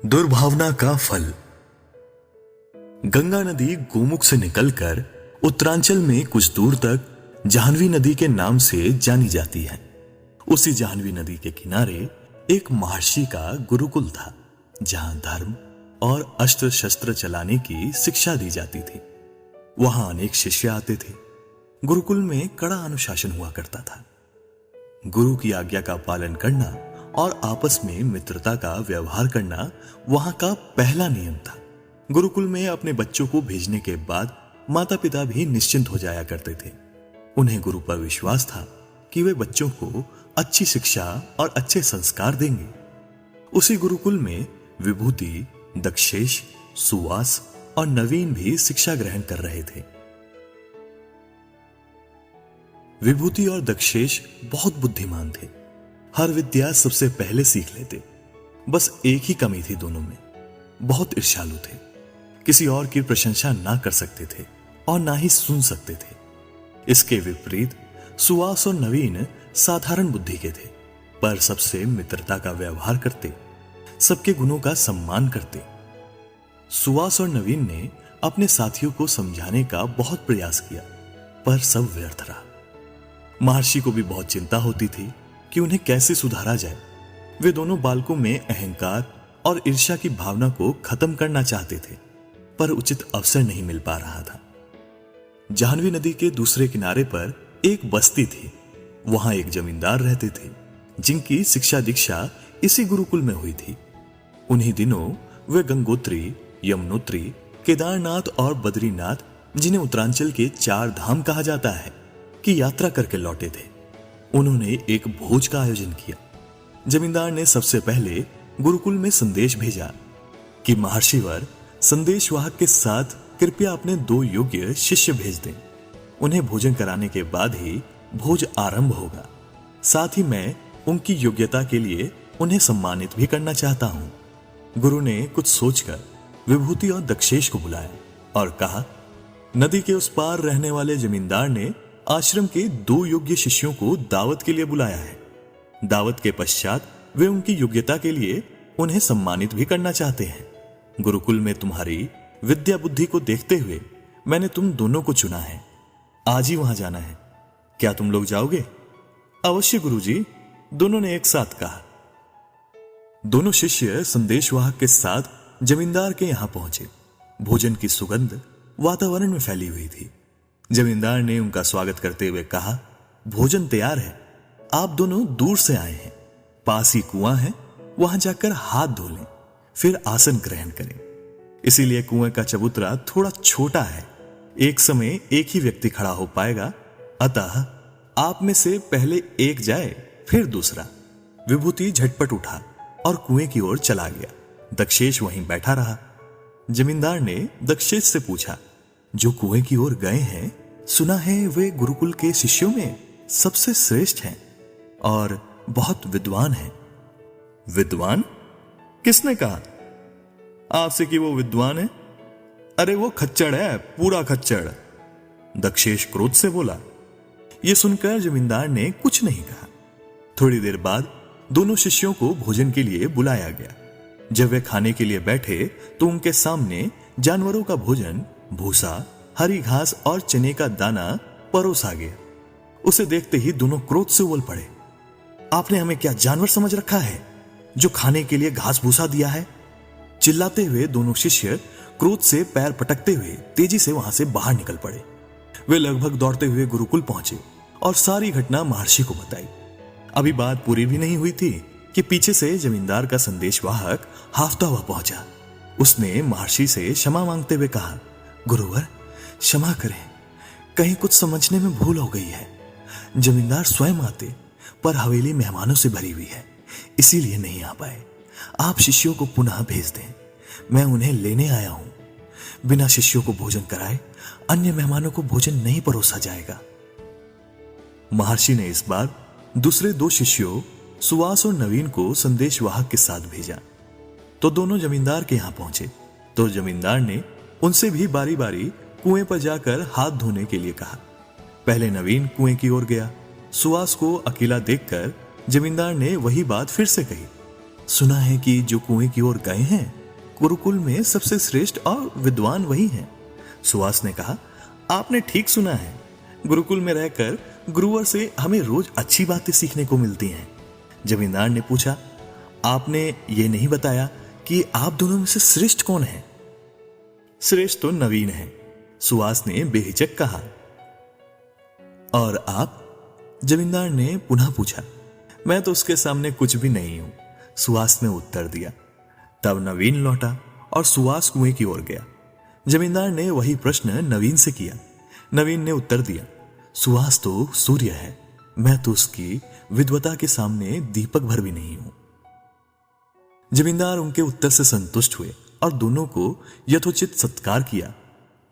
दुर्भावना का फल। गंगा नदी गोमुख से निकलकर उत्तरांचल में कुछ दूर तक जाह्नवी नदी के नाम से जानी जाती है। उसी जाह्नवी नदी के किनारे एक महर्षि का गुरुकुल था, जहां धर्म और अस्त्र शस्त्र चलाने की शिक्षा दी जाती थी। वहां अनेक शिष्य आते थे। गुरुकुल में कड़ा अनुशासन हुआ करता था। गुरु की आज्ञा का पालन करना और आपस में मित्रता का व्यवहार करना वहां का पहला नियम था। गुरुकुल में अपने बच्चों को भेजने के बाद माता पिता भी निश्चिंत हो जाया करते थे। उन्हें गुरु पर विश्वास था कि वे बच्चों को अच्छी शिक्षा और अच्छे संस्कार देंगे। उसी गुरुकुल में विभूति, दक्षेश, सुवास और नवीन भी शिक्षा ग्रहण कर रहे थे। विभूति और दक्षेश बहुत बुद्धिमान थे। हर विद्या सबसे पहले सीख लेते। बस एक ही कमी थी दोनों में, बहुत ईर्ष्यालु थे। किसी और की प्रशंसा ना कर सकते थे और ना ही सुन सकते थे। इसके विपरीत सुवास और नवीन साधारण बुद्धि के थे, पर सबसे मित्रता का व्यवहार करते, सबके गुणों का सम्मान करते। सुवास और नवीन ने अपने साथियों को समझाने का बहुत प्रयास किया, पर सब व्यर्थ रहा। महर्षि को भी बहुत चिंता होती थी कि उन्हें कैसे सुधारा जाए। वे दोनों बालकों में अहंकार और ईर्ष्या की भावना को खत्म करना चाहते थे, पर उचित अवसर नहीं मिल पा रहा था। जाह्नवी नदी के दूसरे किनारे पर एक बस्ती थी। वहां एक जमींदार रहते थे, जिनकी शिक्षा दीक्षा इसी गुरुकुल में हुई थी। उन्हीं दिनों वे गंगोत्री, यमुनोत्री, केदारनाथ और बद्रीनाथ, जिन्हें उत्तरांचल के 4 धाम कहा जाता है, की यात्रा करके लौटे थे। उन्होंने एक भोज का आयोजन किया। जमींदार ने सबसे पहले गुरुकुल में संदेश भेजा कि महर्षिवर संदेशवाहक के साथ कृपया अपने 2 योग्य शिष्य भेज दें। उन्हें भोजन कराने के बाद ही भोज आरंभ होगा। साथ ही मैं उनकी योग्यता के लिए उन्हें सम्मानित भी करना चाहता हूं। गुरु ने कुछ सोचकर विभूति और दक्षेश को बुलाया और कहा, नदी के उस पार रहने वाले जमींदार ने आश्रम के 2 योग्य शिष्यों को दावत के लिए बुलाया है। दावत के पश्चात वे उनकी योग्यता के लिए उन्हें सम्मानित भी करना चाहते हैं। गुरुकुल में तुम्हारी विद्या बुद्धि को देखते हुए मैंने तुम दोनों को चुना है। आज ही वहां जाना है। क्या तुम लोग जाओगे? अवश्य गुरुजी, दोनों ने एक साथ कहा। दोनों शिष्य संदेशवाहक के साथ जमींदार के यहां पहुंचे। भोजन की सुगंध वातावरण में फैली हुई थी। जमींदार ने उनका स्वागत करते हुए कहा, भोजन तैयार है। आप दोनों दूर से आए हैं। पास ही कुआं है, वहां जाकर हाथ धो लें, फिर आसन ग्रहण करें। इसीलिए कुएं का चबूतरा थोड़ा छोटा है। एक समय एक ही व्यक्ति खड़ा हो पाएगा, अतः आप में से पहले एक जाए, फिर दूसरा। विभूति झटपट उठा और कुएं की ओर चला गया। दक्षेश वहीं बैठा रहा। जमींदार ने दक्षेश से पूछा, जो कुएं की ओर गए हैं, सुना है वे गुरुकुल के शिष्यों में सबसे श्रेष्ठ हैं और बहुत विद्वान हैं। विद्वान? किसने कहा आपसे कि वो विद्वान है? अरे वो खच्चड़ है, पूरा खच्चड़। दक्षेश क्रोध से बोला। यह सुनकर जमींदार ने कुछ नहीं कहा। थोड़ी देर बाद दोनों शिष्यों को भोजन के लिए बुलाया गया। जब वे खाने के लिए बैठे तो उनके सामने जानवरों का भोजन, भूसा, हरी घास और चने का दाना परोसा गया। उसे देखते ही दोनों क्रोध से उबल पड़े। आपने हमें क्या जानवर समझ रखा है, जो खाने के लिए घास भूसा दिया है? चिल्लाते हुए दोनों शिष्य क्रोध से पैर पटकते हुए तेजी से वहां से बाहर निकल पड़े। वे लगभग दौड़ते हुए गुरुकुल पहुंचे और सारी घटना महर्षि को बताई। अभी बात पूरी भी नहीं हुई थी कि पीछे से जमींदार का संदेशवाहक हाफता हुआ पहुंचा। उसने महर्षि से क्षमा मांगते हुए कहा, गुरुवर क्षमा करें, कहीं कुछ समझने में भूल हो गई है। जमींदार स्वयं आते, पर हवेली मेहमानों से भरी हुई है, इसीलिए नहीं आ पाए। आप शिष्यों को पुनः भेज दें, मैं उन्हें लेने आया हूं। बिना शिष्यों को भोजन कराए अन्य मेहमानों को भोजन नहीं परोसा जाएगा। महर्षि ने इस बार दूसरे 2 शिष्यों सुवास और नवीन को संदेशवाहक के साथ भेजा। तो दोनों जमींदार के यहां पहुंचे तो जमींदार ने उनसे भी बारी बारी कुएं पर जाकर हाथ धोने के लिए कहा। पहले नवीन कुएं की ओर गया। सुवास को अकेला देखकर जमींदार ने वही बात फिर से कही। सुना है कि जो कुएं की ओर गए हैं गुरुकुल में सबसे श्रेष्ठ और विद्वान वही हैं। सुहास ने कहा, आपने ठीक सुना है। गुरुकुल में रहकर गुरुवर से हमें रोज अच्छी बातें सीखने को मिलती हैं। जमींदार ने पूछा, आपने ये नहीं बताया कि आप दोनों में से श्रेष्ठ कौन है? श्रेष्ठ तो नवीन है, सुहास ने बेहिचक कहा। और आप? जमींदार ने पुनः पूछा। मैं तो उसके सामने कुछ भी नहीं हूं, सुहास ने उत्तर दिया। तब नवीन लौटा और सुहास कुएं की ओर गया। जमींदार ने वही प्रश्न नवीन से किया। नवीन ने उत्तर दिया, सुहास तो सूर्य है, मैं तो उसकी विद्वता के सामने दीपक भर भी नहीं हूं। जमींदार उनके उत्तर से संतुष्ट हुए और दोनों को यथोचित सत्कार किया।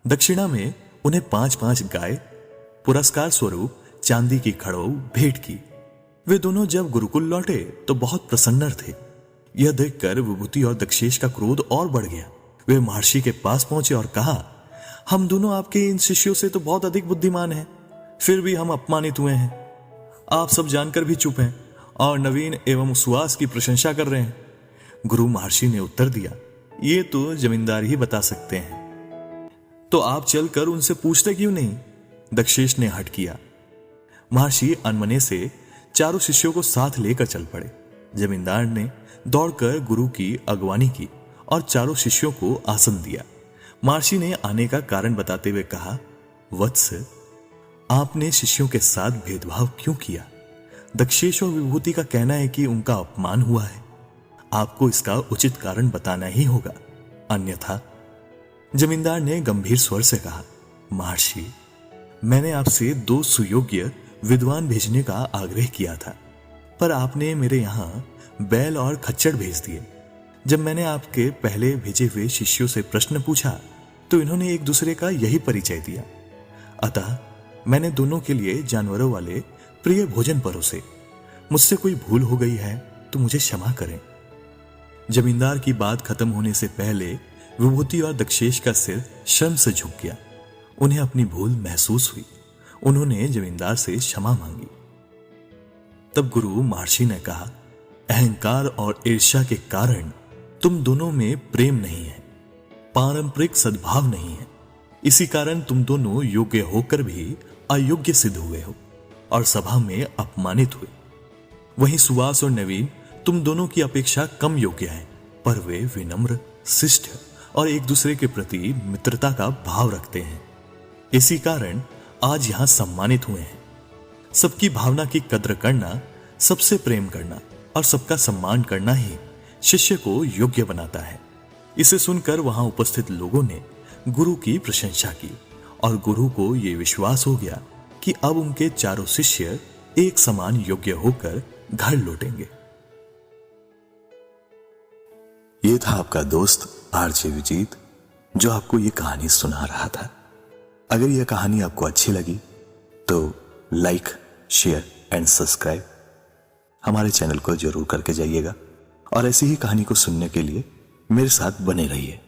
दक्षिणा में उन्हें 5-5 गाय, पुरस्कार स्वरूप चांदी की खड़ों भेंट की। वे दोनों जब गुरुकुल लौटे तो बहुत प्रसन्न थे। यह देखकर विभूति और दक्षेश का क्रोध और बढ़ गया। वे महर्षि के पास पहुंचे और कहा, हम दोनों आपके इन शिष्यों से तो बहुत अधिक बुद्धिमान हैं, फिर भी हम अपमानित हुए हैं। आप सब जानकर भी चुप हैं और नवीन एवं सुहास की प्रशंसा कर रहे हैं। गुरु महर्षि ने उत्तर दिया, ये तो जमींदार ही बता सकते हैं, तो आप चलकर उनसे पूछते क्यों नहीं? दक्षेश ने हठ किया। महर्षि अनमने से चारों शिष्यों को साथ लेकर चल पड़े। जमींदार ने दौड़कर गुरु की अगवानी की और चारों शिष्यों को आसन दिया। महर्षि ने आने का कारण बताते हुए कहा, वत्स, आपने शिष्यों के साथ भेदभाव क्यों किया? दक्षेश और विभूति का कहना है कि उनका अपमान हुआ है। आपको इसका उचित कारण बताना ही होगा, अन्यथा। जमींदार ने गंभीर स्वर से कहा, महर्षि, मैंने आपसे 2 सुयोग्य विद्वान भेजने का आग्रह किया था, पर आपने मेरे यहां बैल और खच्चर भेज दिए। जब मैंने आपके पहले भेजे हुए शिष्यों से प्रश्न पूछा तो इन्होंने एक दूसरे का यही परिचय दिया। अतः मैंने दोनों के लिए जानवरों वाले प्रिय भोजन परोसे। मुझसे कोई भूल हो गई है तो मुझे क्षमा करें। जमींदार की बात खत्म होने से पहले विभूति और दक्षेश का सिर शर्म से झुक गया। उन्हें अपनी भूल महसूस हुई। उन्होंने जमींदार से क्षमा मांगी। तब गुरु महर्षि ने कहा, अहंकार और ईर्ष्या के कारण तुम दोनों में प्रेम नहीं है, पारंपरिक सद्भाव नहीं है। इसी कारण तुम दोनों योग्य होकर भी अयोग्य सिद्ध हुए हो और सभा में अपमानित हुए। वहीं सुहास और नवीन तुम दोनों की अपेक्षा कम योग्य हैं, पर वे विनम्र, शिष्ट और एक दूसरे के प्रति मित्रता का भाव रखते हैं। इसी कारण आज यहां सम्मानित हुए हैं। सबकी भावना की कद्र करना, सबसे प्रेम करना और सबका सम्मान करना ही शिष्य को योग्य बनाता है। इसे सुनकर वहां उपस्थित लोगों ने गुरु की प्रशंसा की और गुरु को यह विश्वास हो गया कि अब उनके चारों शिष्य एक समान योग्य होकर घर लौटेंगे। ये था आपका दोस्त आरजे विजीत, जो आपको ये कहानी सुना रहा था। अगर यह कहानी आपको अच्छी लगी तो लाइक, शेयर एंड सब्सक्राइब हमारे चैनल को जरूर करके जाइएगा और ऐसी ही कहानी को सुनने के लिए मेरे साथ बने रहिए।